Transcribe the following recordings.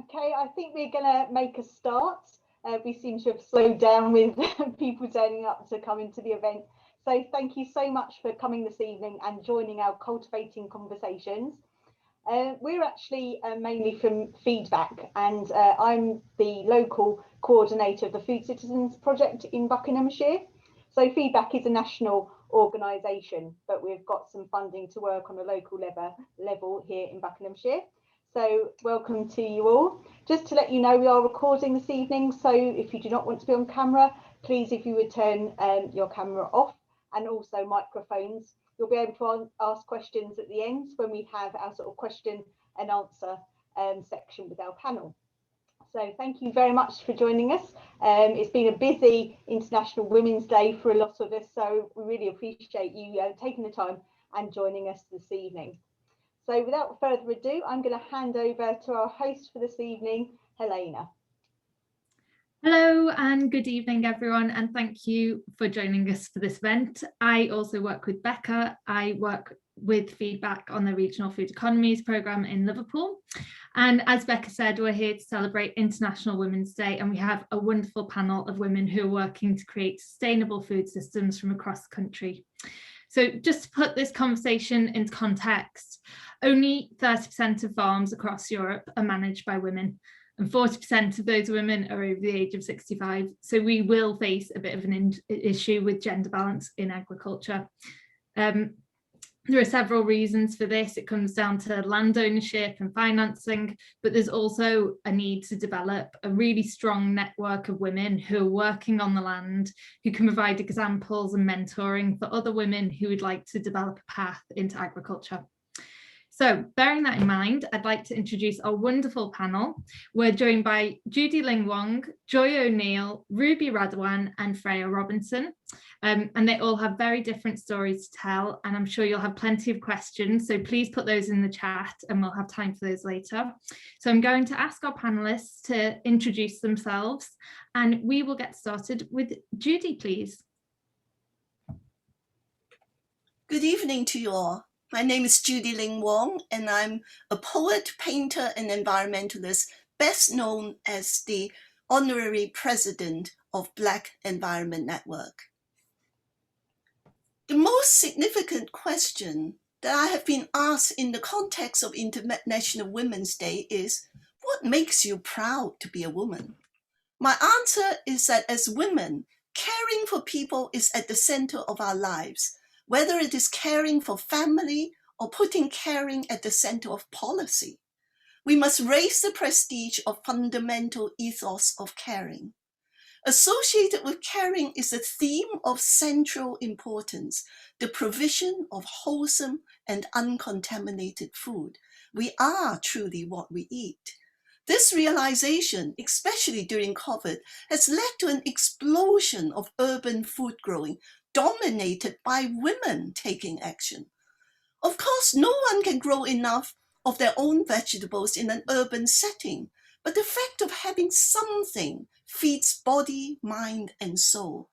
Okay, I think we're going to make a start. We seem to have slowed down with people turning up to come into the event. So thank you so much for coming this evening and joining our Cultivating Conversations. We're actually mainly from Feedback, and I'm the local coordinator of the Food Citizens Project in Buckinghamshire. So Feedback is a national organisation, but we've got some funding to work on a local level here in Buckinghamshire. So welcome to you all. Just to let you know, we are recording this evening, so if you do not want to be on camera, please, if you would turn your camera off, and also microphones. You'll be able to ask questions at the end when we have our sort of question and answer section with our panel. So thank you very much for joining us. It's been a busy International Women's Day for a lot of us, so we really appreciate you taking the time and joining us this evening. So without further ado, I'm going to hand over to our host for this evening, Helena. Hello and good evening, everyone, and thank you for joining us for this event. I also work with Becca. I work with Feedback on the Regional Food Economies programme in Liverpool. And as Becca said, we're here to celebrate International Women's Day, and we have a wonderful panel of women who are working to create sustainable food systems from across the country. So just to put this conversation into context, only 30% of farms across Europe are managed by women, and 40% of those women are over the age of 65. So we will face a bit of an issue with gender balance in agriculture. There are several reasons for this. It comes down to land ownership and financing, but there's also a need to develop a really strong network of women who are working on the land, who can provide examples and mentoring for other women who would like to develop a path into agriculture. So bearing that in mind, I'd like to introduce our wonderful panel. We're joined by Judy Lin Wong, Joy O'Neill, Ruby Radwan and Freya Robinson. And they all have very different stories to tell, and I'm sure you'll have plenty of questions, so please put those in the chat and we'll have time for those later. So I'm going to ask our panelists to introduce themselves, and we will get started with Judy, please. Good evening to you all. My name is Judy Lin Wong, and I'm a poet, painter, and environmentalist, best known as the Honorary President of Black Environment Network. The most significant question that I have been asked in the context of International Women's Day is, what makes you proud to be a woman? My answer is that as women, caring for people is at the center of our lives, whether it is caring for family or putting caring at the center of policy. We must raise the prestige of fundamental ethos of caring. Associated with caring is a theme of central importance, the provision of wholesome and uncontaminated food. We are truly what we eat. This realization, especially during COVID, has led to an explosion of urban food growing, dominated by women taking action. Of course, no one can grow enough of their own vegetables in an urban setting, but the fact of having something feeds body, mind, and soul.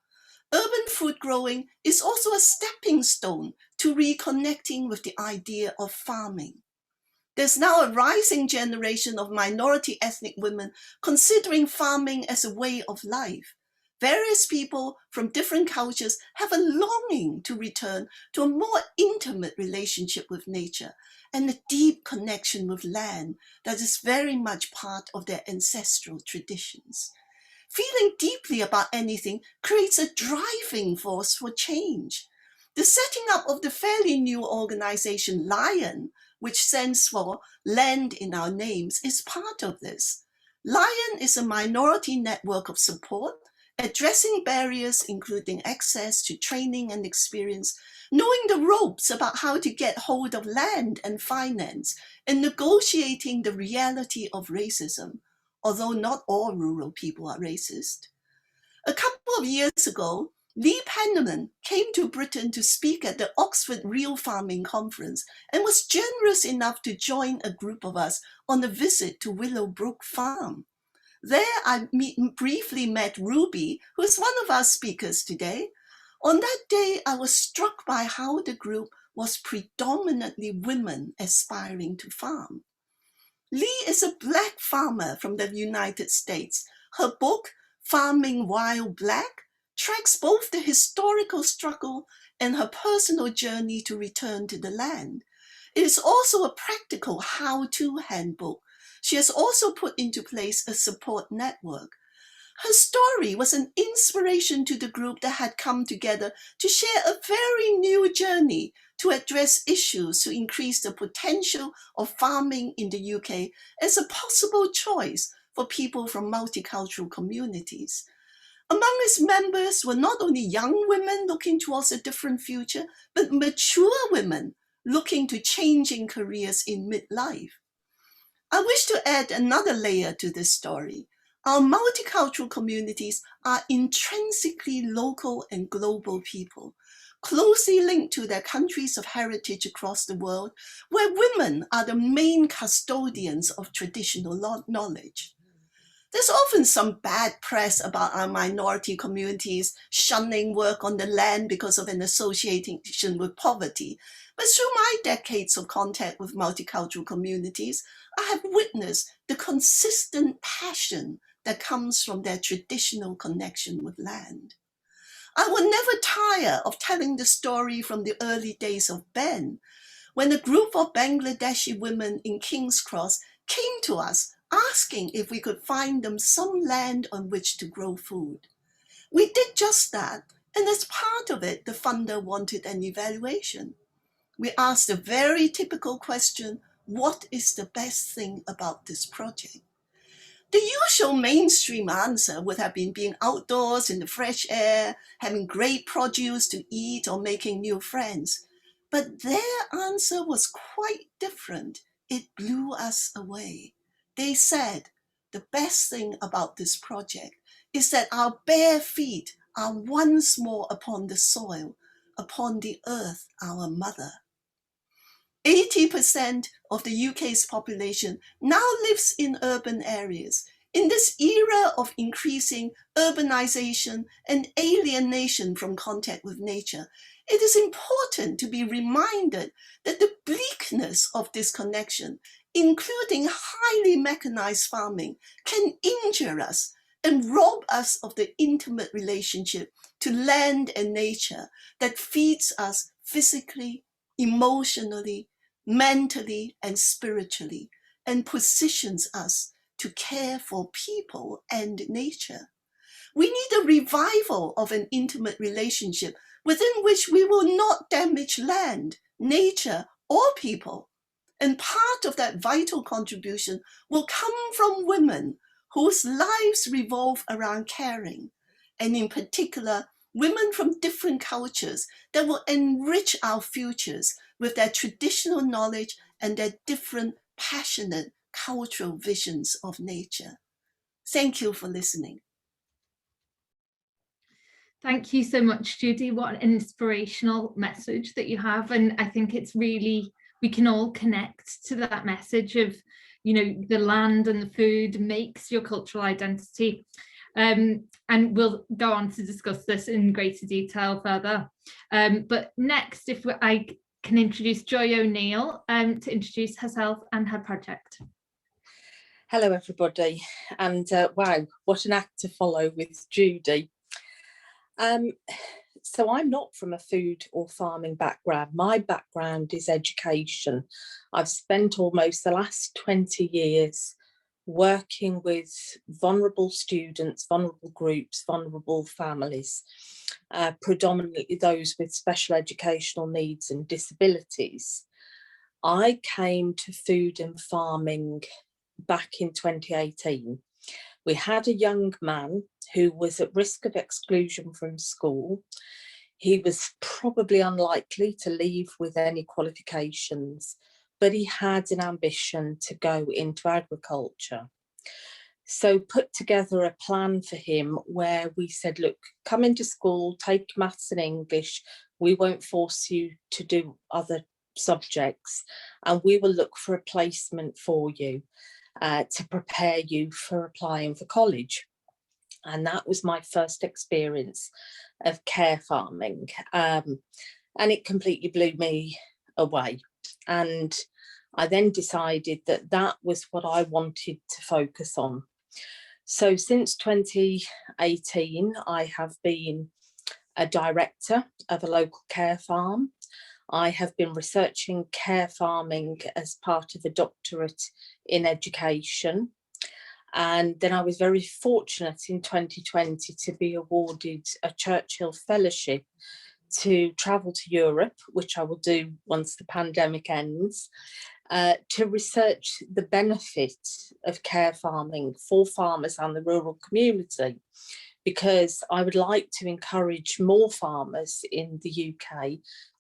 Urban food growing is also a stepping stone to reconnecting with the idea of farming. There's now a rising generation of minority ethnic women considering farming as a way of life. Various people from different cultures have a longing to return to a more intimate relationship with nature and a deep connection with land that is very much part of their ancestral traditions. Feeling deeply about anything creates a driving force for change. The setting up of the fairly new organization Lion, which stands for Land in Our Names, is part of this. Lion is a minority network of support, addressing barriers including access to training and experience, knowing the ropes about how to get hold of land and finance, and negotiating the reality of racism, although not all rural people are racist. A couple of years ago, Lee Penniman came to Britain to speak at the Oxford Real Farming Conference and was generous enough to join a group of us on a visit to Willowbrook Farm. There I briefly met Ruby, who is one of our speakers today. On that day, I was struck by how the group was predominantly women aspiring to farm. Lee is a black farmer from the United States. Her book, Farming While Black, tracks both the historical struggle and her personal journey to return to the land. It is also a practical how-to handbook. She has also put into place a support network. Her story was an inspiration to the group that had come together to share a very new journey to address issues to increase the potential of farming in the UK as a possible choice for people from multicultural communities. Among its members were not only young women looking towards a different future, but mature women looking to changing careers in midlife. I wish to add another layer to this story. Our multicultural communities are intrinsically local and global people, closely linked to their countries of heritage across the world, where women are the main custodians of traditional knowledge. There's often some bad press about our minority communities shunning work on the land because of an association with poverty. But through my decades of contact with multicultural communities, I have witnessed the consistent passion that comes from their traditional connection with land. I will never tire of telling the story from the early days of Ben, when a group of Bangladeshi women in King's Cross came to us asking if we could find them some land on which to grow food. We did just that, and as part of it, the funder wanted an evaluation. We asked a very typical question: what is the best thing about this project? The usual mainstream answer would have been being outdoors in the fresh air, having great produce to eat, or making new friends. But their answer was quite different. It blew us away. They said, the best thing about this project is that our bare feet are once more upon the soil, upon the earth, our mother. 80% of the UK's population now lives in urban areas. In this era of increasing urbanization and alienation from contact with nature, it is important to be reminded that the bleakness of disconnection, including highly mechanized farming, can injure us and rob us of the intimate relationship to land and nature that feeds us physically, emotionally, mentally, and spiritually, and positions us to care for people and nature. We need a revival of an intimate relationship within which we will not damage land, nature, or people. And part of that vital contribution will come from women whose lives revolve around caring, and in particular, women from different cultures that will enrich our futures with their traditional knowledge and their different, passionate cultural visions of nature. Thank you for listening. Thank you so much, Judy. What an inspirational message that you have. And I think it's really, we can all connect to that message of, you know, the land and the food makes your cultural identity. And we'll go on to discuss this in greater detail further. But next, if I can introduce Joy O'Neill to introduce herself and her project. Hello, everybody. And wow, what an act to follow with Judy. So I'm not from a food or farming background. My background is education. I've spent almost the last 20 years working with vulnerable students, vulnerable groups, vulnerable families, predominantly those with special educational needs and disabilities. I came to food and farming back in 2018. We had a young man who was at risk of exclusion from school. He was probably unlikely to leave with any qualifications, but he had an ambition to go into agriculture. So put together a plan for him where we said, look, come into school, take maths and English. We won't force you to do other subjects, and we will look for a placement for you. To prepare you for applying for college. And that was my first experience of care farming. And it completely blew me away. And I then decided that that was what I wanted to focus on. So since 2018, I have been a director of a local care farm. I have been researching care farming as part of a doctorate in education. And then I was very fortunate in 2020 to be awarded a Churchill Fellowship to travel to Europe, which I will do once the pandemic ends, to research the benefits of care farming for farmers and the rural community, because I would like to encourage more farmers in the UK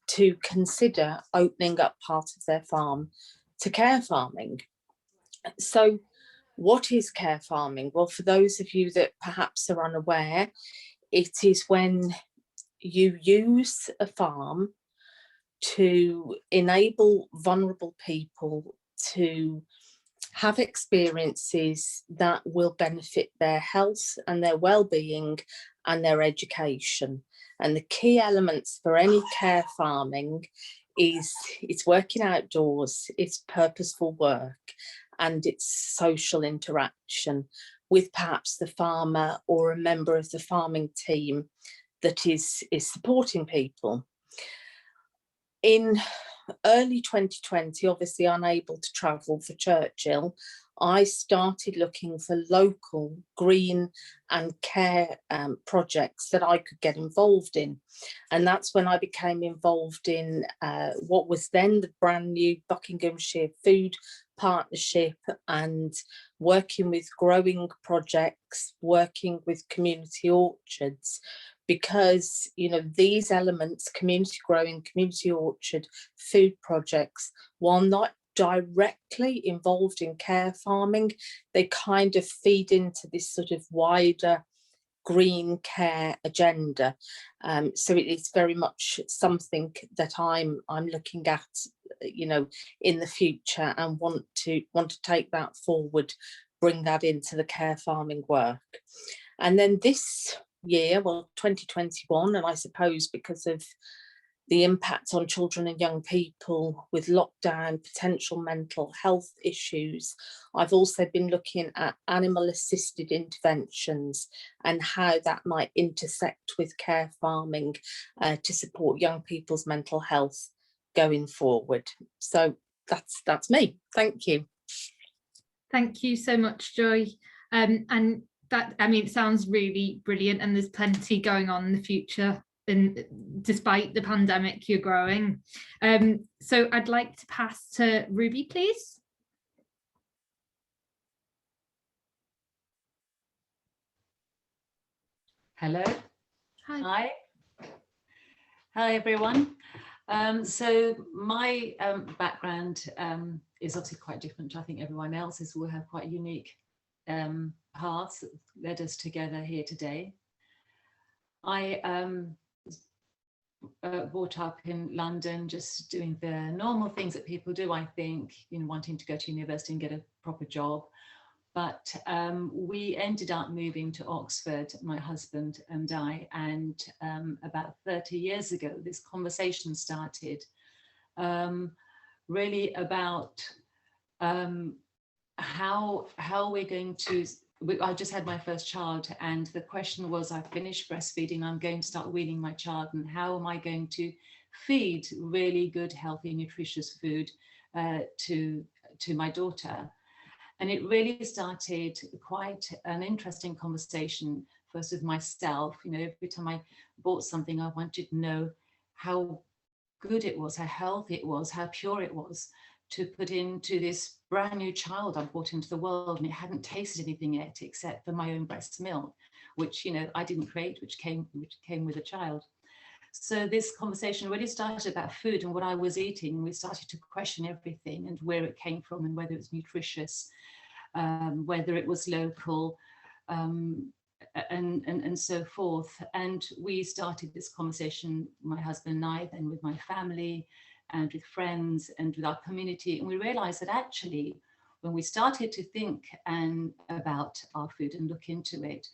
to consider opening up part of their farm to care farming. So what is care farming? Well, for those of you that perhaps are unaware, it is when you use a farm to enable vulnerable people to have experiences that will benefit their health and their well-being and their education. And the key elements for any care farming is it's working outdoors, it's purposeful work, and it's social interaction with perhaps the farmer or a member of the farming team that is supporting people. In early 2020, obviously unable to travel for Churchill, I started looking for local green and care projects that I could get involved in. And that's when I became involved in what was then the brand new Buckinghamshire Food Partnership, and working with growing projects, working with community orchards, because, you know, these elements, community growing, community orchard, food projects, while not directly involved in care farming, they kind of feed into this sort of wider green care agenda. So it is very much something that I'm looking at, you know, in the future, and want to take that forward, bring that into the care farming work. And then this year, well, 2021, and I suppose because of the impact on children and young people with lockdown, potential mental health issues, I've also been looking at animal assisted interventions and how that might intersect with care farming to support young people's mental health going forward. So that's me. Thank you. Thank you so much, Joy. And that, I mean, it sounds really brilliant, and there's plenty going on in the future. And despite the pandemic, you're growing. So I'd like to pass to Ruby, please. Hello. Hi. Hi, everyone. So my background is obviously quite different to, I think, everyone else's. We have quite unique paths that led us together here today. I brought up in London, just doing the normal things that people do, I think, you know, wanting to go to university and get a proper job. But we ended up moving to Oxford, my husband and I, and about 30 years ago, this conversation started, really about how we're going to, I just had my first child, and the question was, I finished breastfeeding, I'm going to start weaning my child, and how am I going to feed really good, healthy, nutritious food to my daughter? And it really started quite an interesting conversation, first with myself. You know, every time I bought something, I wanted to know how good it was, how healthy it was, how pure it was to put into this brand new child I brought into the world, and it hadn't tasted anything yet except for my own breast milk, which, you know, I didn't create, which came with a child. So this conversation really started about food and what I was eating. We started to question everything and where it came from and whether it was nutritious, whether it was local, and so forth. And we started this conversation, my husband and I, then with my family and with friends and with our community. And we realized that actually, when we started to think about our food and look into it,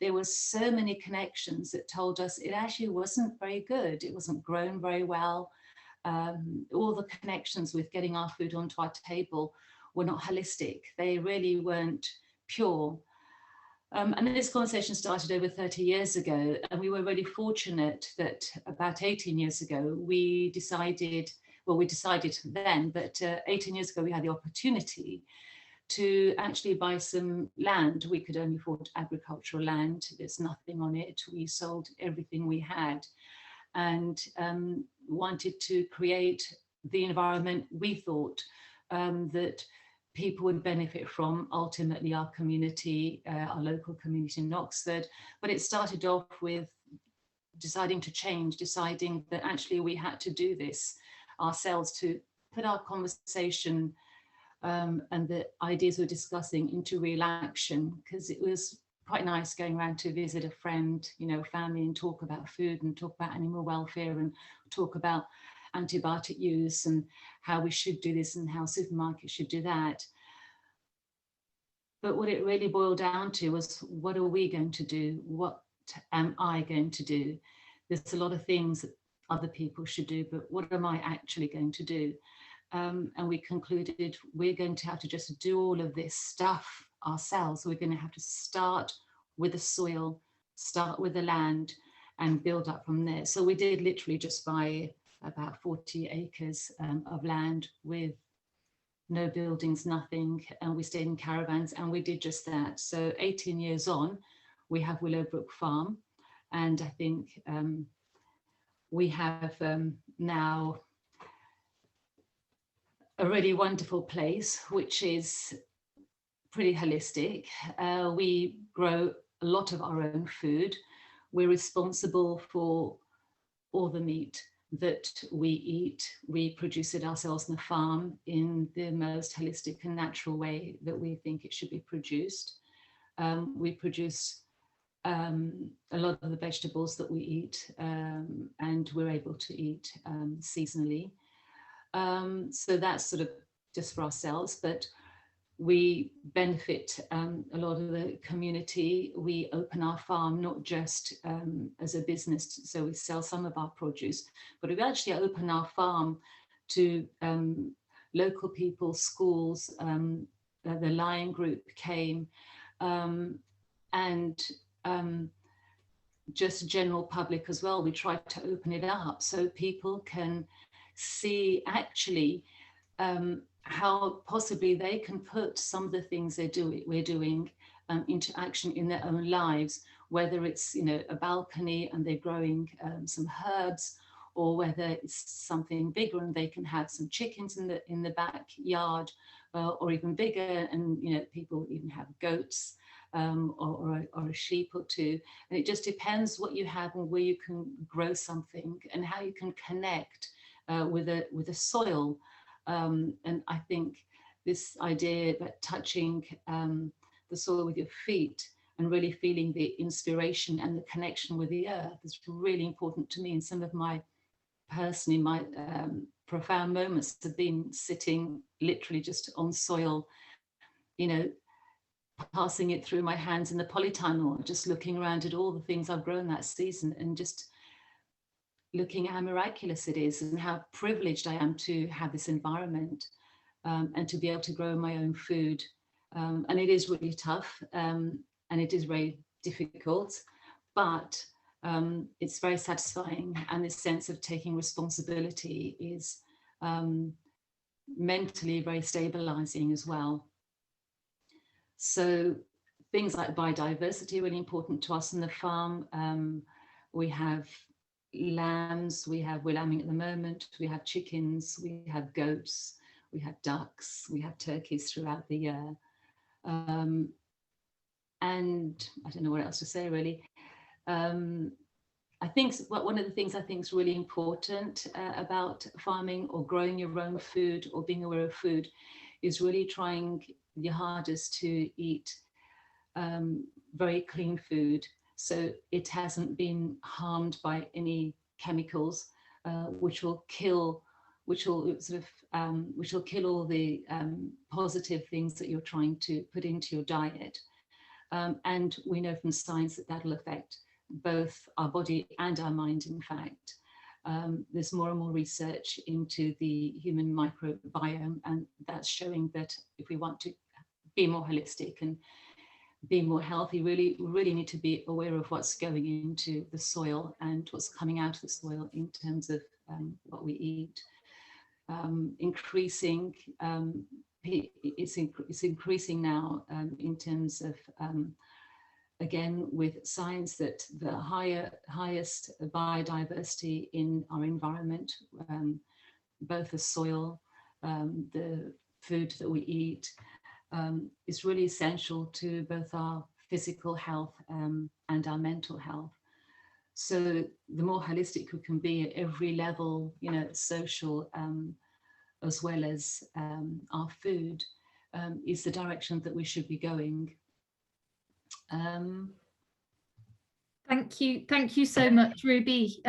there were so many connections that told us it actually wasn't very good. It wasn't grown very well. all the connections with getting our food onto our table were not holistic. They really weren't pure. And this conversation started over 30 years ago, and we were really fortunate that about 18 years ago, we decided then, but 18 years ago, we had the opportunity to actually buy some land. We could only afford agricultural land. There's nothing on it. We sold everything we had and wanted to create the environment we thought that people would benefit from, ultimately our community, our local community in Oxford. But it started off with deciding to change, deciding that actually we had to do this ourselves, to put our conversation and the ideas we're discussing into real action, because it was quite nice going around to visit a friend, you know, family, and talk about food and talk about animal welfare and talk about antibiotic use and how we should do this and how supermarkets should do that. But what it really boiled down to was, what are we going to do? What am I going to do? There's a lot of things that other people should do, but what am I actually going to do? And we concluded we're going to have to just do all of this stuff ourselves. We're going to have to start with the soil, start with the land, and build up from there. So we did literally just buy about 40 acres of land with no buildings, nothing, and we stayed in caravans, and we did just that. So 18 years on, we have Willowbrook Farm, and I think we have now a really wonderful place, which is pretty holistic. We grow a lot of our own food. We're responsible for all the meat that we eat. We produce it ourselves on the farm in the most holistic and natural way that we think it should be produced. We produce a lot of the vegetables that we eat, and we're able to eat seasonally. So that's sort of just for ourselves, but we benefit a lot of the community. We open our farm not just as a business, so we sell some of our produce, but we actually open our farm to local people, schools. The Lion Group came, and just general public as well. We try to open it up so people can see actually how possibly they can put some of the things we're doing into action in their own lives, whether it's, you know, a balcony and they're growing some herbs, or whether it's something bigger and they can have some chickens in the backyard, or even bigger, and, you know, people even have goats or a sheep or two. And it just depends what you have and where you can grow something and how you can connect with the soil. And I think this idea that touching the soil with your feet and really feeling the inspiration and the connection with the earth is really important to me. And some of my profound moments have been sitting literally just on soil, you know, passing it through my hands in the polytunnel, just looking around at all the things I've grown that season, and just looking at how miraculous it is and how privileged I am to have this environment, and to be able to grow my own food. And it is really tough, and it is very difficult, but it's very satisfying. And this sense of taking responsibility is mentally very stabilizing as well. So things like biodiversity are really important to us on the farm. We have lambs, we're lambing at the moment, we have chickens, we have goats, we have ducks, we have turkeys throughout the year. And I don't know what else to say really. I think one of the things I think is really important about farming or growing your own food or being aware of food is really trying your hardest to eat very clean food, so it hasn't been harmed by any chemicals, which will kill all the positive things that you're trying to put into your diet. And we know from science that that'll affect both our body and our mind, in fact. There's more and more research into the human microbiome, and that's showing that if we want to be more holistic and be more healthy, we really need to be aware of what's going into the soil and what's coming out of the soil in terms of what we eat. It's increasing now in terms of again, with science, that the highest biodiversity in our environment, both the soil, the food that we eat, is really essential to both our physical health and our mental health. So the more holistic we can be at every level, you know, social, as well as our food, is the direction that we should be going. Thank you so much, Ruby.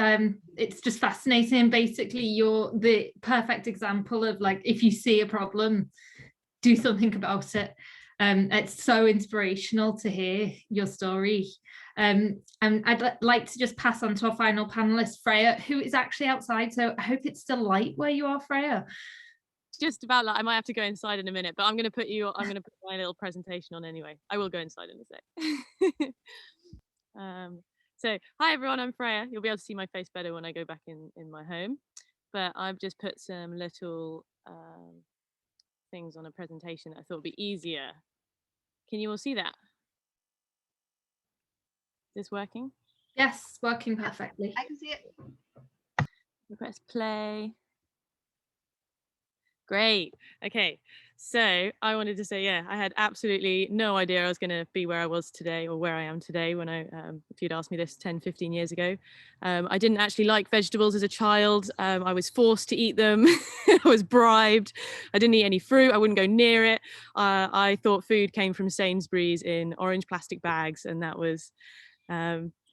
It's just fascinating. Basically, you're the perfect example of, like, if you see a problem, do something about it. It's so inspirational to hear your story. And I'd like to just pass on to our final panelist, Freya, who is actually outside. So I hope it's still light where you are, Freya. Just about, like, I might have to go inside in a minute, but I'm going to put my little presentation on anyway. I will go inside in a sec. So hi everyone, I'm Freya. You'll be able to see my face better when I go back in my home, but I've just put some little things on a presentation that I thought would be easier. Can you all see that? Is this working? Yes, working perfectly. I can see it. Press play. Great. Okay, so I wanted to say, yeah, I had absolutely no idea I was going to be where I was today, or where I am today, when if you'd asked me this 10-15 years ago. I didn't actually like vegetables as a child. I was forced to eat them. I was bribed. I didn't eat any fruit. I wouldn't go near it. I thought food came from Sainsbury's in orange plastic bags, and that was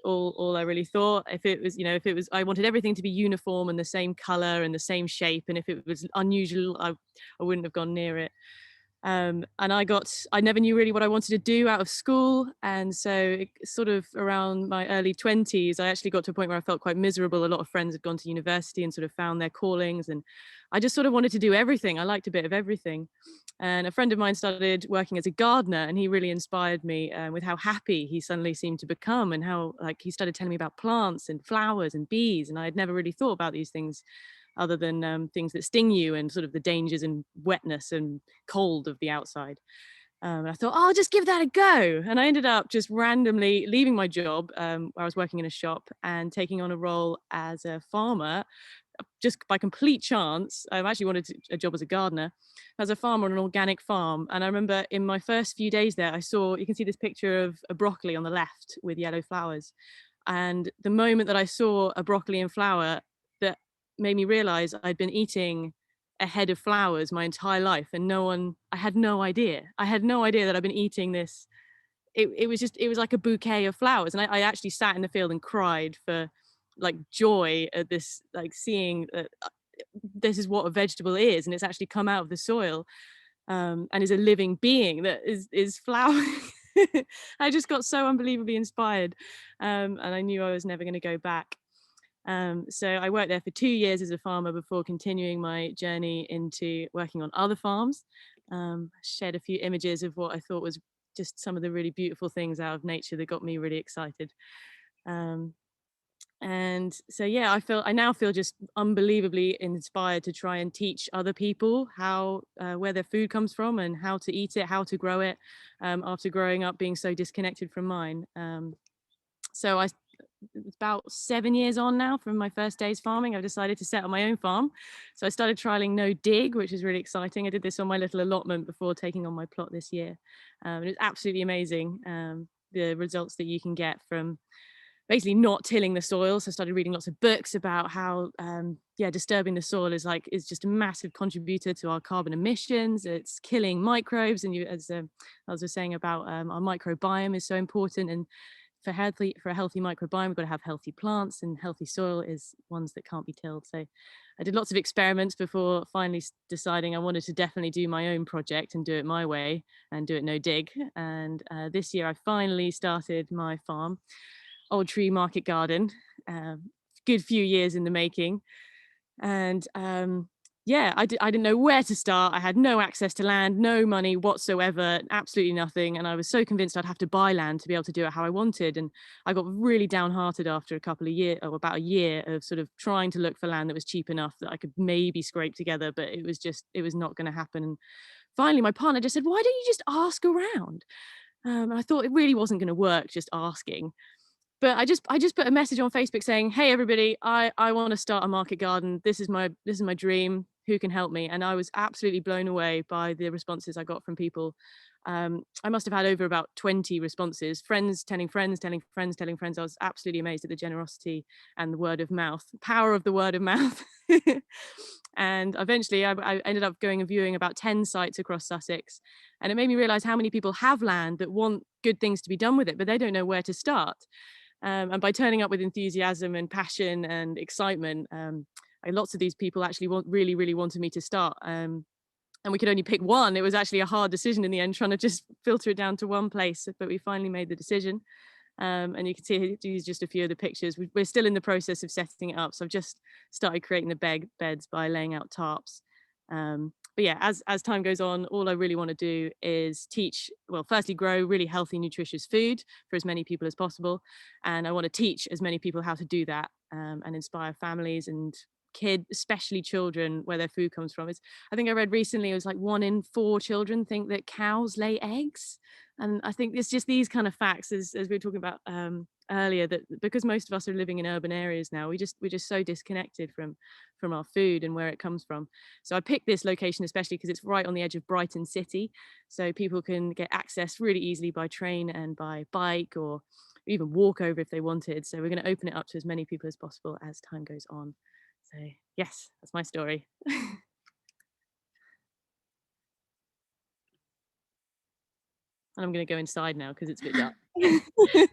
all I really thought. If it was, I wanted everything to be uniform and the same color and the same shape, and if it was unusual, I wouldn't have gone near it. And I never knew really what I wanted to do out of school, and so sort of around my early 20s, I actually got to a point where I felt quite miserable. A lot of friends had gone to university and sort of found their callings, and I just sort of wanted to do everything. I liked a bit of everything. And a friend of mine started working as a gardener, and he really inspired me with how happy he suddenly seemed to become, and how, like, he started telling me about plants and flowers and bees, and I had never really thought about these things other than things that sting you, and sort of the dangers and wetness and cold of the outside. And I thought, oh, I'll just give that a go. And I ended up just randomly leaving my job where I was working in a shop and taking on a role as a farmer, just by complete chance. I actually wanted a job as a gardener, as a farmer on an organic farm. And I remember in my first few days there, you can see this picture of a broccoli on the left with yellow flowers. And the moment that I saw a broccoli in flower, that made me realize I'd been eating a head of flowers my entire life, and I had no idea that I'd been eating this. It was like a bouquet of flowers. And I actually sat in the field and cried for, like, joy at this, like, seeing that this is what a vegetable is, and it's actually come out of the soil, and is a living being that is flowering. I just got so unbelievably inspired, and I knew I was never going to go back. So I worked there for 2 years as a farmer before continuing my journey into working on other farms. Shared a few images of what I thought was just some of the really beautiful things out of nature that got me really excited. And so, yeah, I now feel just unbelievably inspired to try and teach other people how, where their food comes from and how to eat it, how to grow it, after growing up being so disconnected from mine. So it's about 7 years on now from my first days farming. I've decided to set up my own farm. So I started trialing no dig, which is really exciting. I did this on my little allotment before taking on my plot this year. And it's absolutely amazing, the results that you can get from basically not tilling the soil. So I started reading lots of books about how disturbing the soil is just a massive contributor to our carbon emissions. It's killing microbes, and as I was saying about our microbiome is so important. And for a healthy microbiome, we've got to have healthy plants, and healthy soil is ones that can't be tilled. So I did lots of experiments before finally deciding I wanted to definitely do my own project and do it my way and do it no dig. And this year I finally started my farm, Old Tree Market Garden, good few years in the making. And yeah, I didn't know where to start. I had no access to land, no money whatsoever, absolutely nothing. And I was so convinced I'd have to buy land to be able to do it how I wanted. And I got really downhearted after a couple of years, or about a year of sort of trying to look for land that was cheap enough that I could maybe scrape together, but it was not going to happen. And finally, my partner just said, why don't you just ask around? And I thought it really wasn't going to work just asking. But I just put a message on Facebook saying, hey, everybody, I want to start a market garden. This is my dream. Who can help me? And I was absolutely blown away by the responses I got from people. I must have had over about 20 responses, friends telling friends, telling friends, telling friends. I was absolutely amazed at the generosity and the word of mouth, power of the word of mouth. And eventually I ended up going and viewing about 10 sites across Sussex. And it made me realize how many people have land that want good things to be done with it, but they don't know where to start. And by turning up with enthusiasm and passion and excitement, lots of these people actually really wanted me to start. And we could only pick one. It was actually a hard decision in the end, trying to just filter it down to one place, but we finally made the decision. And you can see these just a few of the pictures. We're still in the process of setting it up. So I've just started creating the beds by laying out tarps. But yeah, as time goes on, all I really want to do is teach, well, firstly, grow really healthy, nutritious food for as many people as possible. And I want to teach as many people how to do that, and inspire families and kids, especially children, where their food comes from. I think I read recently, it was like 1 in 4 children think that cows lay eggs. And I think it's just these kind of facts, as we were talking about earlier, that because most of us are living in urban areas now, we're just so disconnected from our food and where it comes from. So I picked this location especially because it's right on the edge of Brighton City, so people can get access really easily by train and by bike, or even walk over if they wanted. So we're going to open it up to as many people as possible as time goes on. So yes, that's my story. And I'm going to go inside now because it's a bit dark.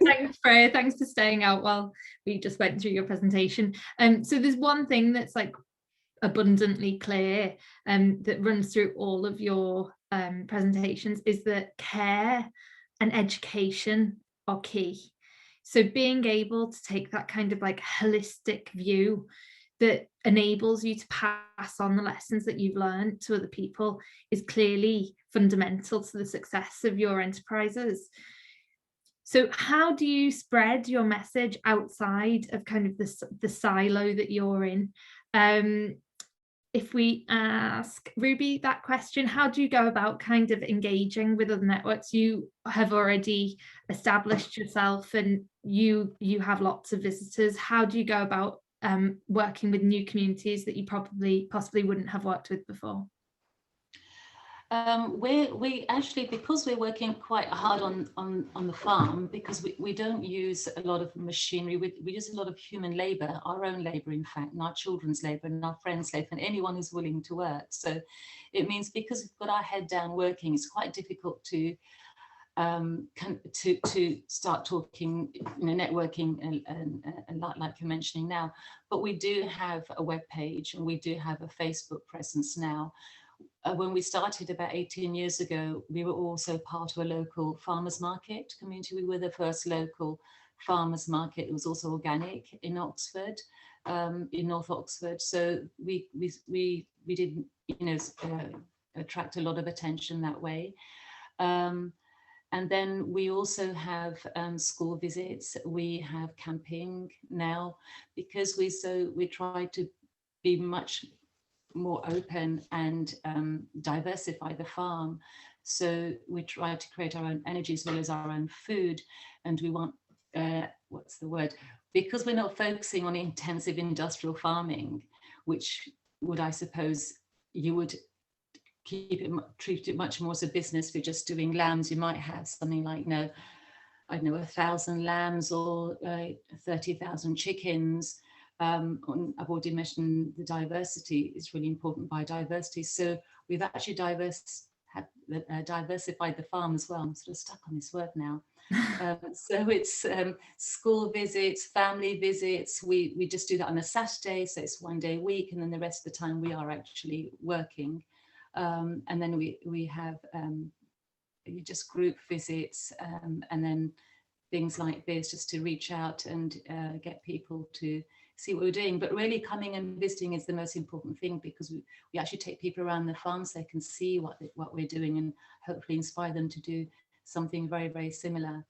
Thanks, Freya. Thanks for staying out while we just went through your presentation. So there's one thing that's like abundantly clear that runs through all of your presentations, is that care and education are key. So being able to take that kind of like holistic view that enables you to pass on the lessons that you've learned to other people is clearly fundamental to the success of your enterprises. So how do you spread your message outside of kind of the silo that you're in? If we ask Ruby that question, how do you go about kind of engaging with other networks? You have already established yourself and you have lots of visitors. How do you go about working with new communities that you possibly wouldn't have worked with before? We actually, because we're working quite hard on the farm, because we don't use a lot of machinery, we use a lot of human labor, our own labor, in fact, and our children's labor and our friends' labor, and anyone who's willing to work. So it means because we've got our head down working, it's quite difficult to start talking, networking, and like you're mentioning now. But we do have a web page and we do have a Facebook presence now. When we started about 18 years ago, we were also part of a local farmers market community. We were the first local farmers market. It was also organic in Oxford, in North Oxford. So we did, attract a lot of attention that way. And then we also have school visits. We have camping now, because we try to be much more open and diversify the farm. So we try to create our own energy as well as our own food. And we want, because we're not focusing on intensive industrial farming, which would, I suppose, you would treat it much more as a business. For just doing lambs, you might have something like, 1,000 lambs or 30,000 chickens. I've already mentioned the diversity is really important, biodiversity. So we've actually diversified the farm as well. I'm sort of stuck on this word now. So it's school visits, family visits. We just do that on a Saturday, so it's 1 day a week, and then the rest of the time we are actually working. And then we have just group visits, and then things like this, just to reach out and get people to see what we're doing. But really coming and visiting is the most important thing, because we actually take people around the farm so they can see what we're doing and hopefully inspire them to do something very, very similar.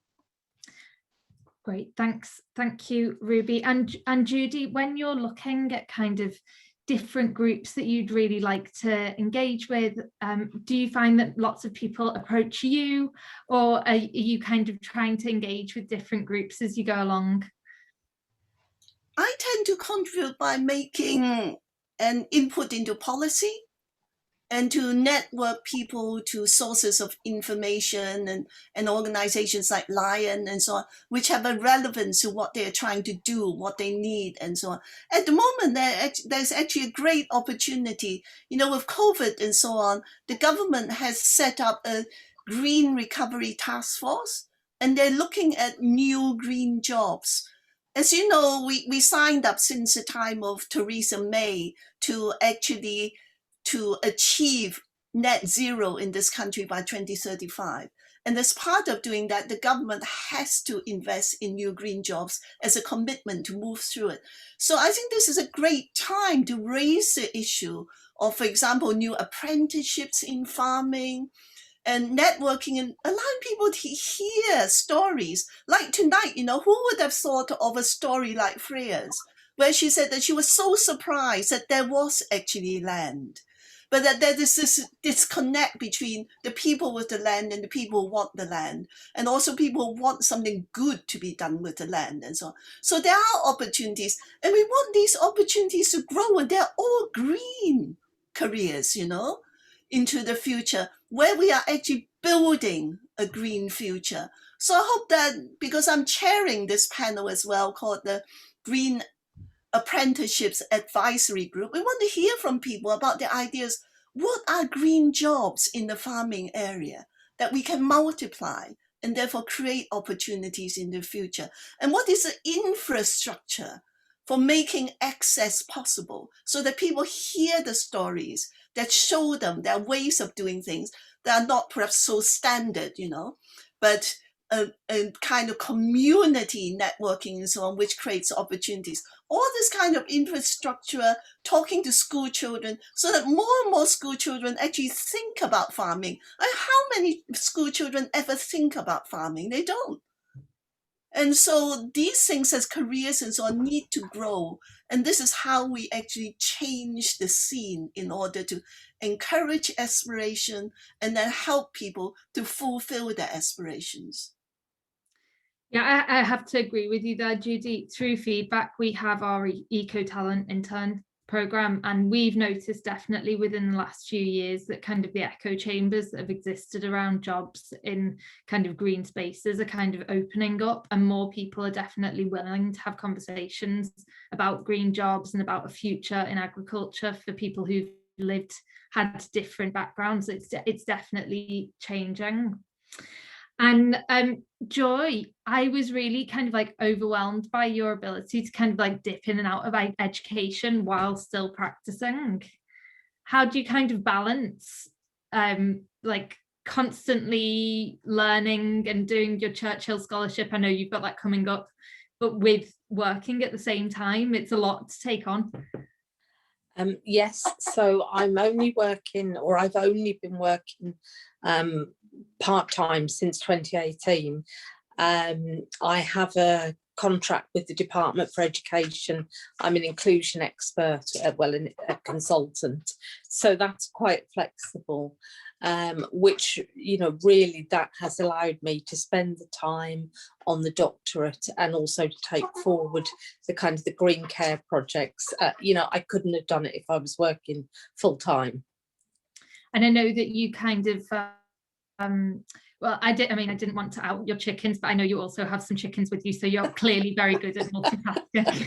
Great, thanks. Thank you, Ruby. And Judy, when you're looking at kind of different groups that you'd really like to engage with, do you find that lots of people approach you, or are you kind of trying to engage with different groups as you go along? I tend to contribute by making an input into policy and to network people to sources of information and organizations like Lion and so on, which have a relevance to what they're trying to do, what they need, and so on. At the moment, there's actually a great opportunity. You know, with COVID and so on, the government has set up a green recovery task force, and they're looking at new green jobs. As you know, we signed up since the time of Theresa May to achieve net zero in this country by 2035. And as part of doing that, the government has to invest in new green jobs as a commitment to move through it. So I think this is a great time to raise the issue of, for example, new apprenticeships in farming, and networking, and allowing people to hear stories. Like tonight, you know, who would have thought of a story like Freya's, where she said that she was so surprised that there was actually land, but that there is this disconnect between the people with the land and the people who want the land, and also people who want something good to be done with the land and so on. So there are opportunities, and we want these opportunities to grow, and they're all green careers, you know, into the future, where we are actually building a green future. So I hope that, because I'm chairing this panel as well, called the Green Apprenticeships Advisory Group, we want to hear from people about their ideas. What are green jobs in the farming area that we can multiply and therefore create opportunities in the future? And what is the infrastructure for making access possible, so that people hear the stories that show them their ways of doing things that are not perhaps so standard, you know, but a kind of community networking and so on, which creates opportunities. All this kind of infrastructure, talking to school children, so that more and more school children actually think about farming. And how many school children ever think about farming? They don't. And so these things as careers and so on need to grow. And this is how we actually change the scene in order to encourage aspiration and then help people to fulfill their aspirations. Yeah, I have to agree with you there, Judy. Through feedback, we have our Eco Talent Intern program, and we've noticed definitely within the last few years that kind of the echo chambers that have existed around jobs in kind of green spaces are kind of opening up, and more people are definitely willing to have conversations about green jobs and about a future in agriculture for people who've had different backgrounds. It's definitely changing. And Joy, I was really kind of like overwhelmed by your ability to kind of like dip in and out of education while still practicing. How do you kind of balance like constantly learning and doing your Churchill Scholarship? I know you've got that coming up, but with working at the same time, it's a lot to take on. Yes, so I'm only working, or I've only been working part-time since 2018. I have a contract with the Department for Education. I'm an inclusion expert, a consultant, so that's quite flexible, which, you know, really that has allowed me to spend the time on the doctorate and also to take forward the kind of the green care projects. You know, I couldn't have done it if I was working full-time. And I know that you kind of well, I didn't want to out your chickens, but I know you also have some chickens with you, so you're clearly very good at multitasking.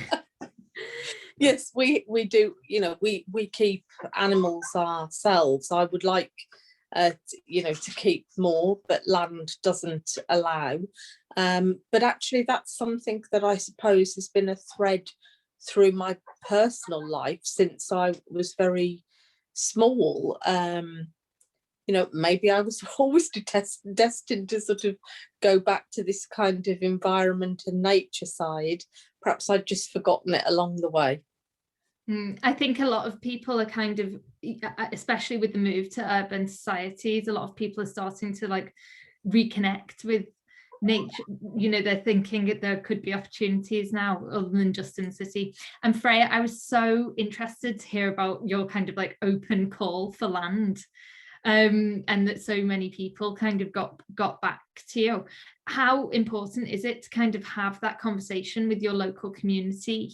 Yes, we do. You know, we keep animals ourselves. I would like, you know, to keep more, but land doesn't allow. But actually, that's something that I suppose has been a thread through my personal life since I was very small. you know, maybe I was always destined to sort of go back to this kind of environment and nature side. Perhaps I'd just forgotten it along the way. I think a lot of people are kind of, especially with the move to urban societies, a lot of people are starting to like reconnect with nature. You know, they're thinking that there could be opportunities now other than just in the city. And Freya, I was so interested to hear about your kind of like open call for land, and that so many people kind of got back to you. How important is it to kind of have that conversation with your local community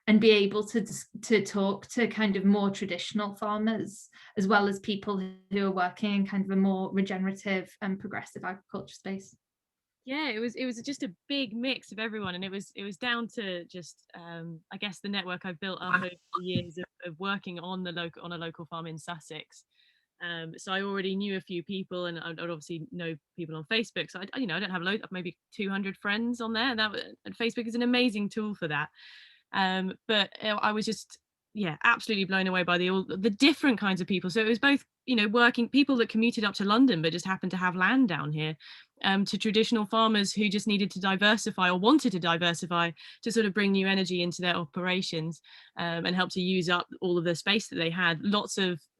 and be able to talk to kind of more traditional farmers, as well as people who are working in kind of a more regenerative and progressive agriculture space? Yeah, it was just a big mix of everyone, and it was down to just I guess the network I've built up over the years of working on a local farm in Sussex. So I already knew a few people, and I'd obviously know people on Facebook. So I don't have loads, maybe 200 friends on there. And Facebook is an amazing tool for that. But I was just, yeah, absolutely blown away by the different kinds of people. So it was both, working people that commuted up to London but just happened to have land down here, to traditional farmers who just needed to diversify or wanted to diversify to sort of bring new energy into their operations, and help to use up all of the space that they had.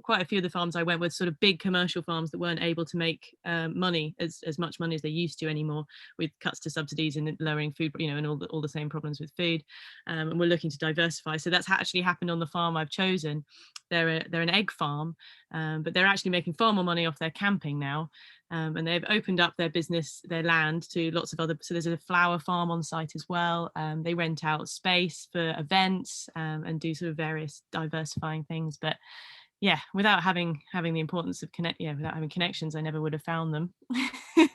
Quite a few of the farms I went with, sort of big commercial farms that weren't able to make money, as much money as they used to anymore, with cuts to subsidies and lowering food, and all the same problems with food. And we're looking to diversify. So that's actually happened on the farm I've chosen. They're an egg farm, but they're actually making far more money off their camping now. And they've opened up their business, their land, to lots of other. So there's a flower farm on site as well. They rent out space for events, and do sort of various diversifying things. But yeah, without having the importance of without having connections, I never would have found them.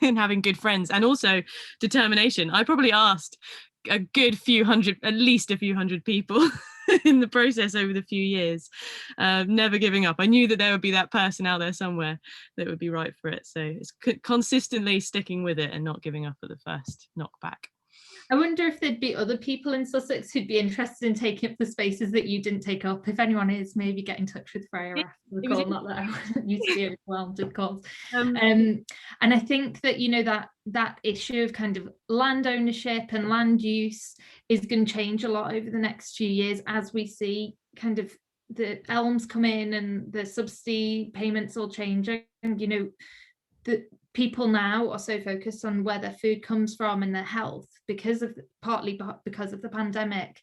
And having good friends, and also determination. I probably asked a good few hundred, at least a few hundred people in the process over the few years, never giving up. I knew that there would be that person out there somewhere that would be right for it. So it's consistently sticking with it and not giving up at the first knockback. I wonder if there'd be other people in Sussex who'd be interested in taking up the spaces that you didn't take up. If anyone is, maybe get in touch with Freya after the call. Not that I used to be overwhelmed with calls. And I think that, that issue of kind of land ownership and land use is going to change a lot over the next few years, as we see kind of the elms come in and the subsidy payments all changing. The people now are so focused on where their food comes from and their health partly because of the pandemic.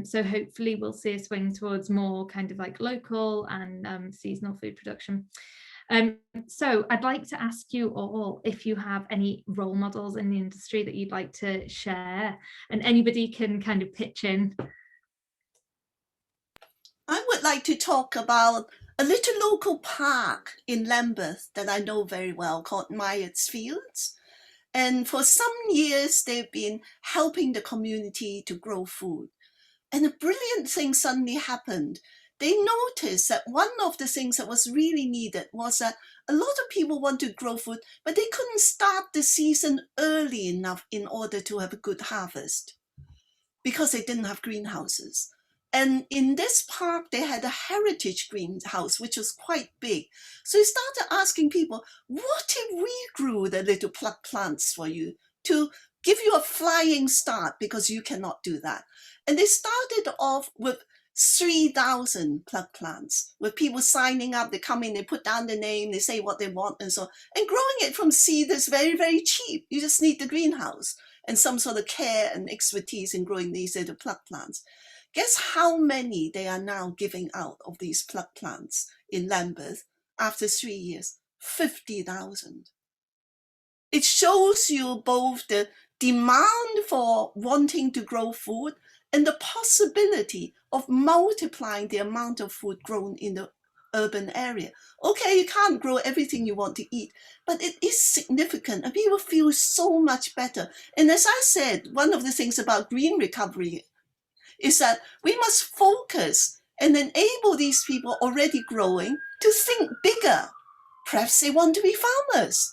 So hopefully we'll see a swing towards more kind of like local and seasonal food production. So I'd like to ask you all if you have any role models in the industry that you'd like to share, and anybody can kind of pitch in. I would like to talk about a little local park in Lambeth that I know very well, called Myers Fields. And for some years, they've been helping the community to grow food. And a brilliant thing suddenly happened. They noticed that one of the things that was really needed was that a lot of people want to grow food, but they couldn't start the season early enough in order to have a good harvest, because they didn't have greenhouses. And in this park, they had a heritage greenhouse, which was quite big. So he started asking people, what if we grew the little plug plants for you to give you a flying start, because you cannot do that. And they started off with 3,000 plug plants, with people signing up. They come in, they put down their name, they say what they want and so on. And growing it from seed is very, very cheap. You just need the greenhouse and some sort of care and expertise in growing these little plug plants. Guess how many they are now giving out of these plug plants in Lambeth after 3 years? 50,000. It shows you both the demand for wanting to grow food and the possibility of multiplying the amount of food grown in the urban area. Okay, you can't grow everything you want to eat, but it is significant and people feel so much better. And as I said, one of the things about green recovery is that we must focus and enable these people already growing to think bigger. Perhaps they want to be farmers.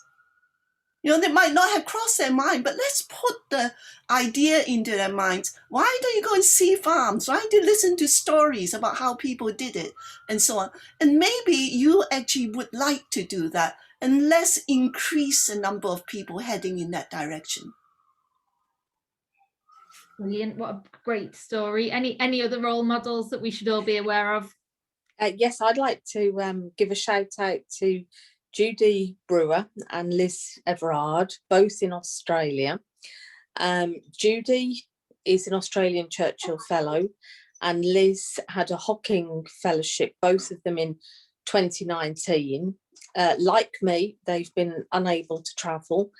You know, they might not have crossed their mind, but let's put the idea into their minds. Why don't you go and see farms? Why don't you listen to stories about how people did it and so on? And maybe you actually would like to do that, and let's increase the number of people heading in that direction. Brilliant. What a great story. Any other role models that we should all be aware of? Yes, I'd like to give a shout out to Judy Brewer and Liz Everard, both in Australia. Judy is an Australian Churchill Fellow, and Liz had a Hocking Fellowship, both of them in 2019. Like me, they've been unable to travel,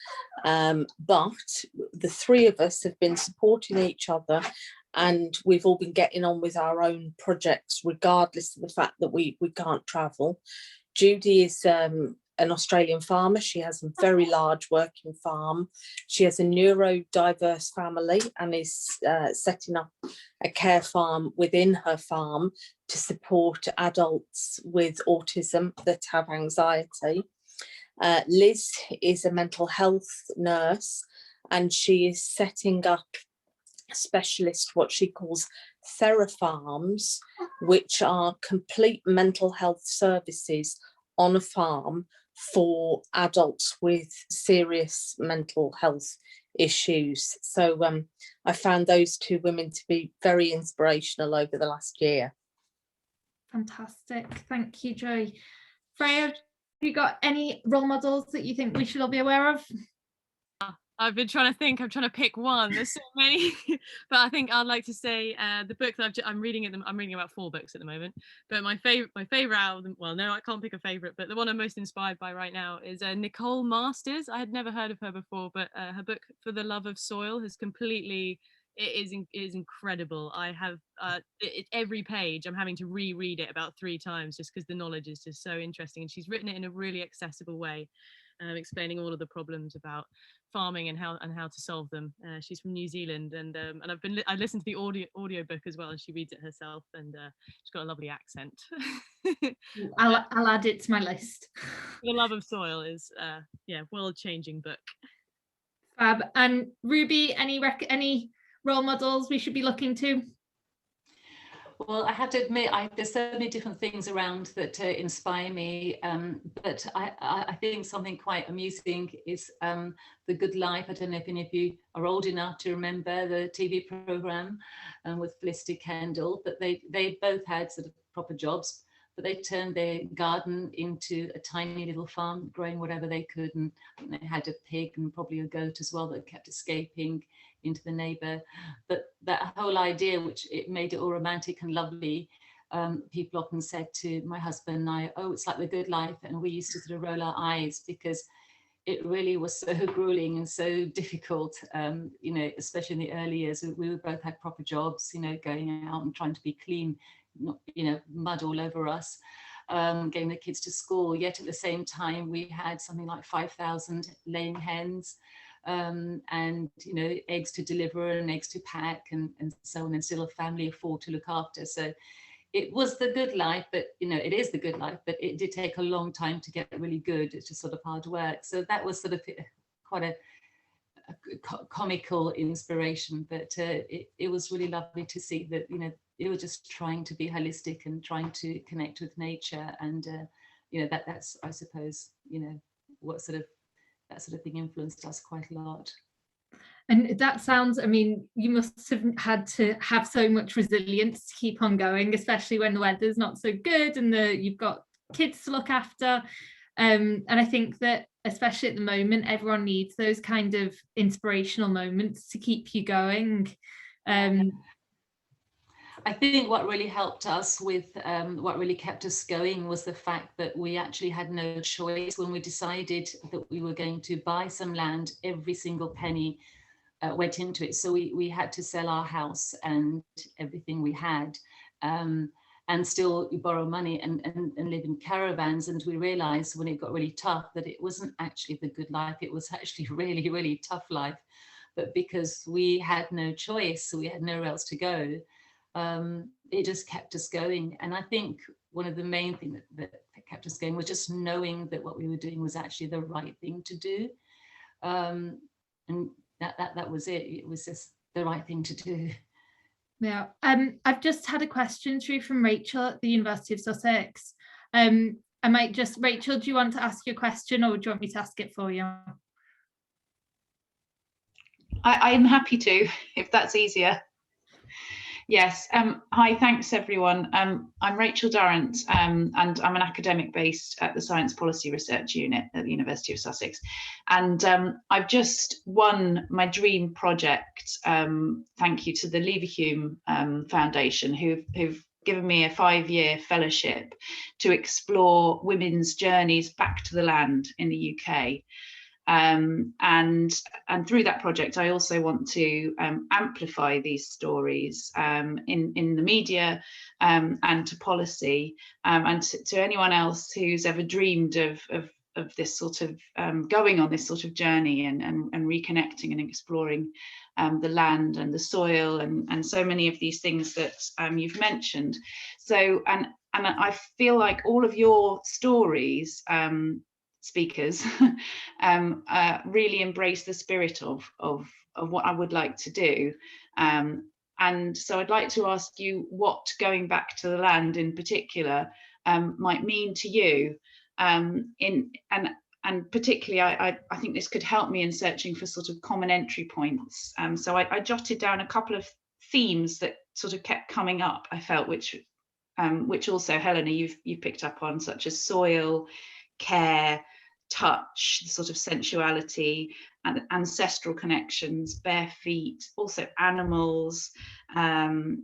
but the three of us have been supporting each other, and we've all been getting on with our own projects, regardless of the fact that we can't travel. Judy is an Australian farmer. She has a very large working farm. She has a neurodiverse family and is setting up a care farm within her farm to support adults with autism that have anxiety. Liz is a mental health nurse, and she is setting up specialist, what she calls therafarms, which are complete mental health services on a farm for adults with serious mental health issues. So I found those two women to be very inspirational over the last year. Fantastic. Thank you, Joy. Freya, have you got any role models that you think we should all be aware of? I've been trying to think. I'm trying to pick one. There's so many, but I think I'd like to say the book that I'm reading at I'm reading about 4 books at the moment. But my favorite out of them, well, no, I can't pick a favorite, but the one I'm most inspired by right now is Nicole Masters. I had never heard of her before, but her book For the Love of Soil has completely. It is incredible. I have every page I'm having to reread it about 3 times just because the knowledge is just so interesting, and she's written it in a really accessible way, explaining all of the problems about farming and how to solve them. She's from New Zealand, and I listened to the audio book as well, and she reads it herself, and she's got a lovely accent. I'll add it to my list. The Love of Soil is world-changing book. Fab. And Ruby, any role models we should be looking to? Well, I have to admit, there's so many different things around that inspire me, but I think something quite amusing is The Good Life. I don't know if any of you are old enough to remember the TV programme with Felicity Kendall, but they both had sort of proper jobs, but they turned their garden into a tiny little farm, growing whatever they could, and they had a pig and probably a goat as well that kept escaping into the neighbour. But that whole idea, which it made it all romantic and lovely, people often said to my husband and I, oh, it's like The Good Life, and we used to sort of roll our eyes because it really was so grueling and so difficult, especially in the early years. We both had proper jobs, going out and trying to be clean, not, mud all over us, getting the kids to school, yet at the same time we had something like 5,000 laying hens, and eggs to deliver and eggs to pack and so on, and still a family of 4 to look after. So it was the good life, but it is the good life, but it did take a long time to get really good. It's just sort of hard work. So that was sort of quite a comical inspiration, but it was really lovely to see that it was just trying to be holistic and trying to connect with nature, and that's, I suppose, what sort of that sort of thing influenced us quite a lot. And that sounds, I mean, you must have had to have so much resilience to keep on going, especially when the weather's not so good and you've got kids to look after. And I think that especially at the moment, everyone needs those kind of inspirational moments to keep you going. I think what really helped us with what really kept us going was the fact that we actually had no choice. When we decided that we were going to buy some land, every single penny went into it. So we had to sell our house and everything we had, and still borrow money and live in caravans. And we realized when it got really tough that it wasn't actually the good life, it was actually really, really tough life. But because we had no choice, so we had nowhere else to go, it just kept us going. And I think one of the main things that kept us going was just knowing that what we were doing was actually the right thing to do. And that was it. It was just the right thing to do. Yeah. I've just had a question through from Rachel at the University of Sussex. I might just, Rachel, do you want to ask your question, or do you want me to ask it for you? I'm happy to, if that's easier. Yes. Hi, thanks everyone. I'm Rachel Durant, and I'm an academic based at the Science Policy Research Unit at the University of Sussex. And I've just won my dream project, thank you to the Leverhulme Foundation, who've given me a 5-year fellowship to explore women's journeys back to the land in the UK. And through that project, I also want to amplify these stories in the media and to policy, and to anyone else who's ever dreamed of this sort of going on this sort of journey and reconnecting and exploring the land and the soil and so many of these things that you've mentioned. So and I feel like all of your stories, speakers, really embrace the spirit of what I would like to do, and so I'd like to ask you what going back to the land in particular might mean to you, and particularly I think this could help me in searching for sort of common entry points. So I jotted down a couple of themes that sort of kept coming up, I felt, which also Helena you've picked up on, such as soil, care, touch, sort of sensuality and ancestral connections, bare feet, also animals, and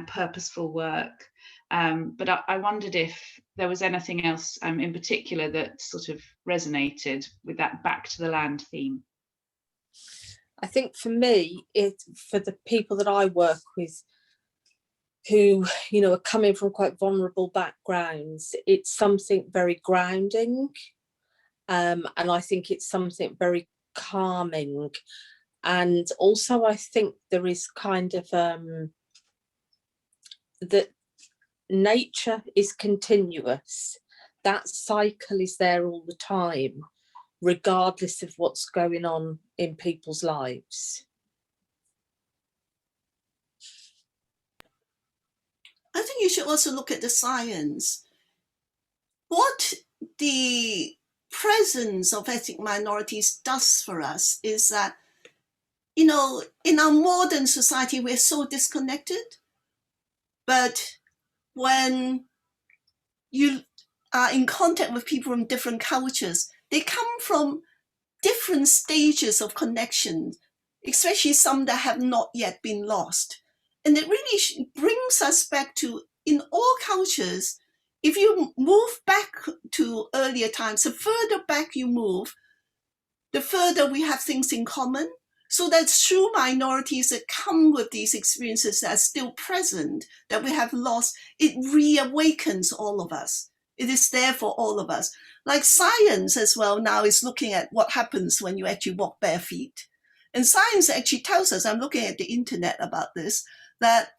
purposeful work. But I wondered if there was anything else in particular that sort of resonated with that back to the land theme. I think for me, for the people that I work with who, you know, are coming from quite vulnerable backgrounds, it's something very grounding. And I think it's something very calming. And also I think there is kind of that nature is continuous. That cycle is there all the time, regardless of what's going on in people's lives. I think you should also look at the science. What the presence of ethnic minorities does for us is that, you know, in our modern society, we're so disconnected. But when you are in contact with people from different cultures, they come from different stages of connection, especially some that have not yet been lost. And it really brings us back to, in all cultures, if you move back to earlier times, the further back you move, the further we have things in common. So that through minorities that come with these experiences that are still present, that we have lost, it reawakens all of us. It is there for all of us. Like science as well now is looking at what happens when you actually walk bare feet. And science actually tells us, I'm looking at the internet about this, that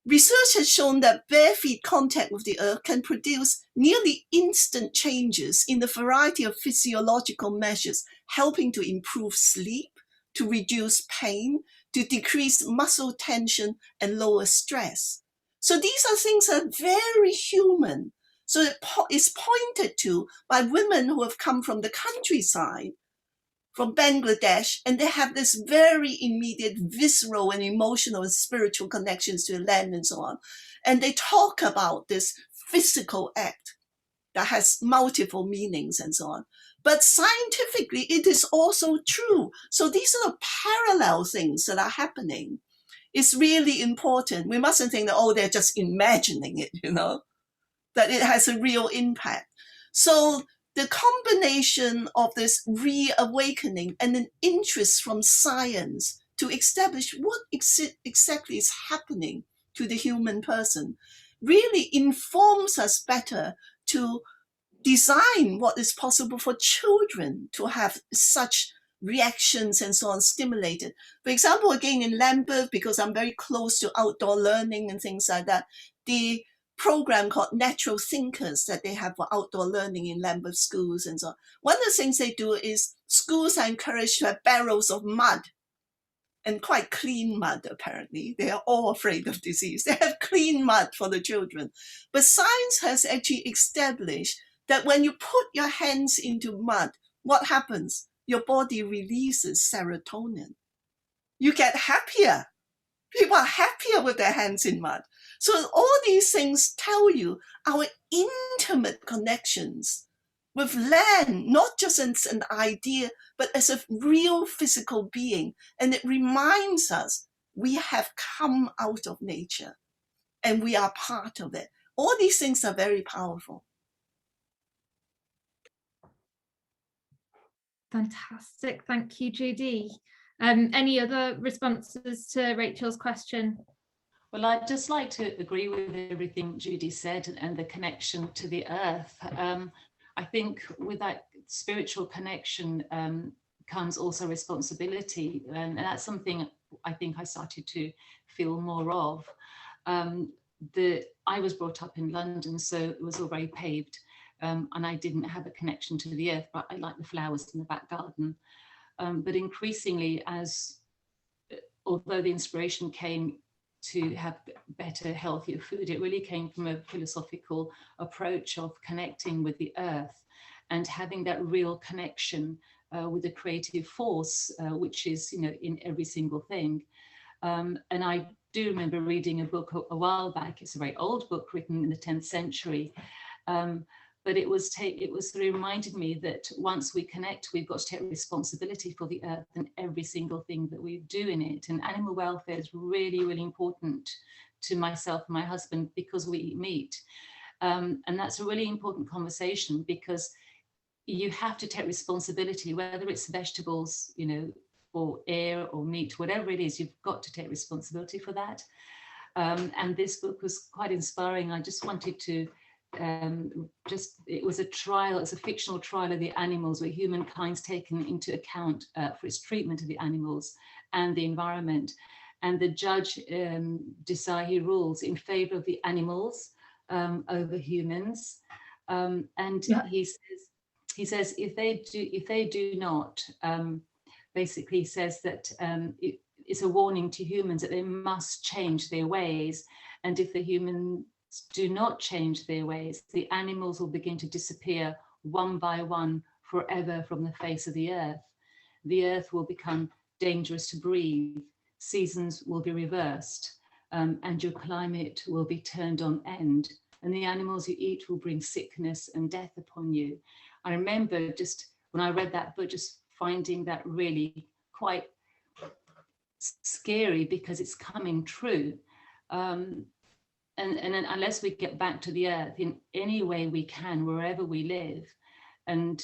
research has shown that bare feet contact with the earth can produce nearly instant changes in the variety of physiological measures, helping to improve sleep, to reduce pain, to decrease muscle tension and lower stress. So these are things that are very human. So it is pointed to by women who have come from the countryside, from Bangladesh, and they have this very immediate visceral and emotional and spiritual connections to the land and so on. And they talk about this physical act that has multiple meanings and so on. But scientifically, it is also true. So these are the parallel things that are happening. It's really important. We mustn't think that, oh, they're just imagining it, you know, that it has a real impact. So the combination of this reawakening and an interest from science to establish what exactly is happening to the human person really informs us better to design what is possible for children to have such reactions and so on stimulated. For example, again in Lambeth, because I'm very close to outdoor learning and things like that, the program called Natural Thinkers that they have for outdoor learning in Lambeth schools and so on. One of the things they do is schools are encouraged to have barrels of mud, and quite clean mud, apparently. They are all afraid of disease. They have clean mud for the children. But science has actually established that when you put your hands into mud, what happens? Your body releases serotonin. You get happier. People are happier with their hands in mud. So all these things tell you our intimate connections with land, not just as an idea, but as a real physical being. And it reminds us we have come out of nature and we are part of it. All these things are very powerful. Fantastic. Thank you, Judy. Any other responses to Rachel's question? Well, I'd just like to agree with everything Judy said and the connection to the earth. I think with that spiritual connection comes also responsibility, and that's something I think I started to feel more of. I was brought up in London, so it was all very paved, and I didn't have a connection to the earth, but I like the flowers in the back garden. But increasingly, although the inspiration came to have better, healthier food, it really came from a philosophical approach of connecting with the earth and having that real connection with the creative force, which is, in every single thing. And I do remember reading a book a while back. It's a very old book written in the 10th century. But it was reminded me that once we connect, we've got to take responsibility for the earth and every single thing that we do in it. And animal welfare is really, really important to myself and my husband because we eat meat. And that's a really important conversation because you have to take responsibility, whether it's vegetables, or air or meat, whatever it is, you've got to take responsibility for that. And this book was quite inspiring. I just wanted to it was a trial, it's a fictional trial of the animals where humankind's taken into account for its treatment of the animals and the environment. And the judge he rules in favor of the animals over humans. He says if they do not, basically says that it's a warning to humans that they must change their ways. And if the humans do not change their ways, the animals will begin to disappear one by one forever from the face of the earth. The earth will become dangerous to breathe, seasons will be reversed, and your climate will be turned on end, and the animals you eat will bring sickness and death upon you. I remember just when I read that book, just finding that really quite scary because it's coming true. And unless we get back to the earth in any way we can, wherever we live, and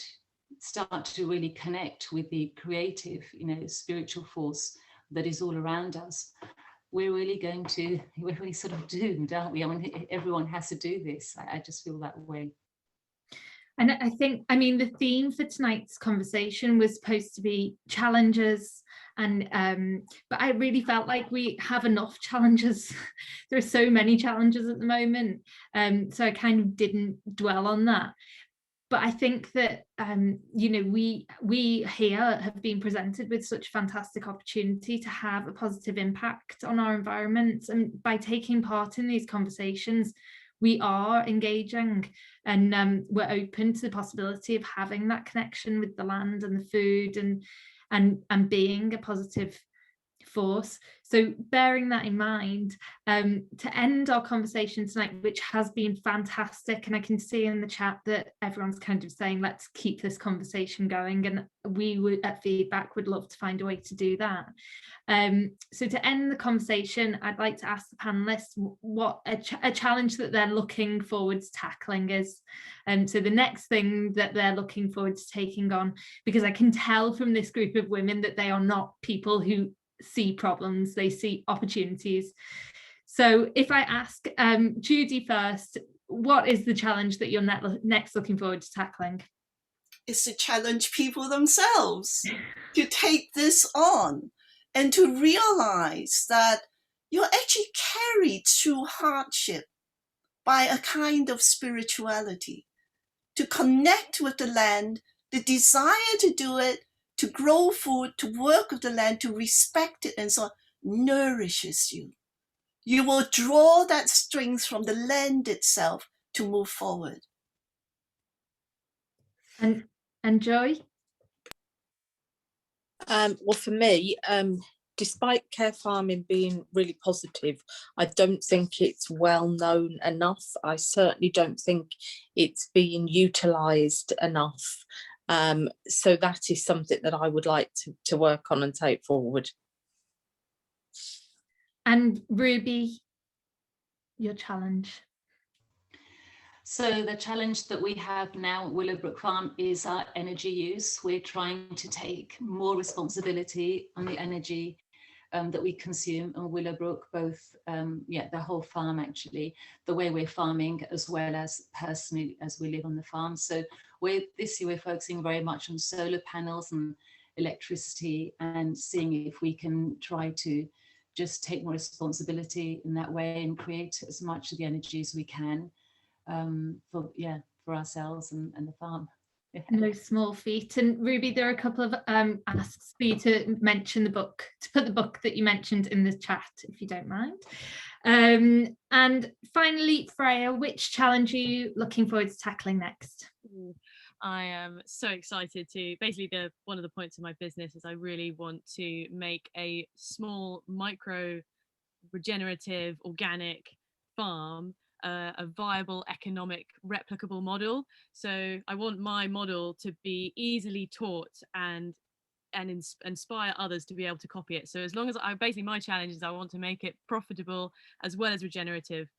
start to really connect with the creative, spiritual force that is all around us, we're really sort of doomed, aren't we? I mean, everyone has to do this. I just feel that way. And I think, the theme for tonight's conversation was supposed to be challenges, and but I really felt like we have enough challenges. There are so many challenges at the moment, so I kind of didn't dwell on that. But I think that we here have been presented with such fantastic opportunity to have a positive impact on our environment, and by taking part in these conversations, we are engaging, and we're open to the possibility of having that connection with the land and the food, and being a positive force. So bearing that in mind, to end our conversation tonight, which has been fantastic, and I can see in the chat that everyone's kind of saying let's keep this conversation going, and we would at Feedback would love to find a way to do that. So to end the conversation, I'd like to ask the panelists what a challenge that they're looking forward to tackling is. So the next thing that they're looking forward to taking on, because I can tell from this group of women that they are not people who see problems, they see opportunities. So if I ask Judy first, what is the challenge that you're next looking forward to tackling? It's to challenge people themselves to take this on and to realize that you're actually carried through hardship by a kind of spirituality, to connect with the land, the desire to do it, to grow food, to work with the land, to respect it, and so on, nourishes you. You will draw that strength from the land itself to move forward. And Joy? Well, for me, despite care farming being really positive, I don't think it's well known enough. I certainly don't think it's being utilised enough. So that is something that I would like to work on and take forward. And Ruby, your challenge? So the challenge that we have now at Willowbrook Farm is our energy use. We're trying to take more responsibility on the energy that we consume on Willowbrook, both, the whole farm actually, the way we're farming as well as personally as we live on the farm. So this year we're focusing very much on solar panels and electricity and seeing if we can try to just take more responsibility in that way and create as much of the energy as we can. For ourselves and the farm. Yeah. No small feat. And Ruby, there are a couple of asks for you to mention the book, to put the book that you mentioned in the chat, if you don't mind. And finally, Freya, which challenge are you looking forward to tackling next? I am so excited to, basically one of the points of my business is I really want to make a small micro regenerative organic farm a viable, economic, replicable model. So I want my model to be easily taught and inspire others to be able to copy it. So as long as my challenge is I want to make it profitable as well as regenerative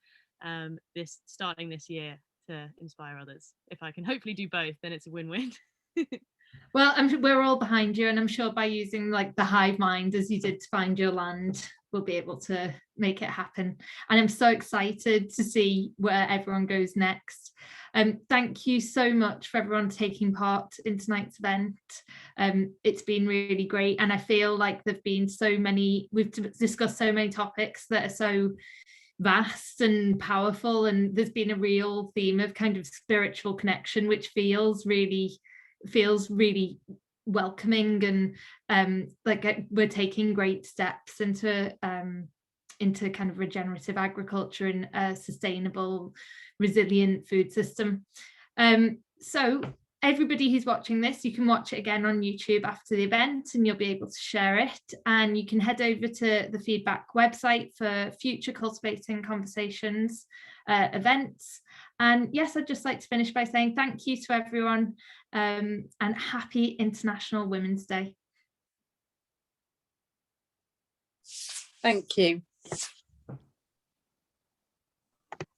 starting this year to inspire others. If I can hopefully do both, then it's a win-win. Well, we're all behind you, and I'm sure by using like the hive mind as you did to find your land, we'll be able to make it happen. And I'm so excited to see where everyone goes next. Thank you so much for everyone taking part in tonight's event. It's been really great, and I feel like we've discussed so many topics that are so vast and powerful, and there's been a real theme of kind of spiritual connection, which feels really welcoming, and like we're taking great steps into kind of regenerative agriculture and a sustainable, resilient food system. So everybody who's watching this, you can watch it again on YouTube after the event, and you'll be able to share it, and you can head over to the feedback website for future Cultivating Conversations events. And yes, I'd just like to finish by saying thank you to everyone, and happy International Women's Day. Thank you.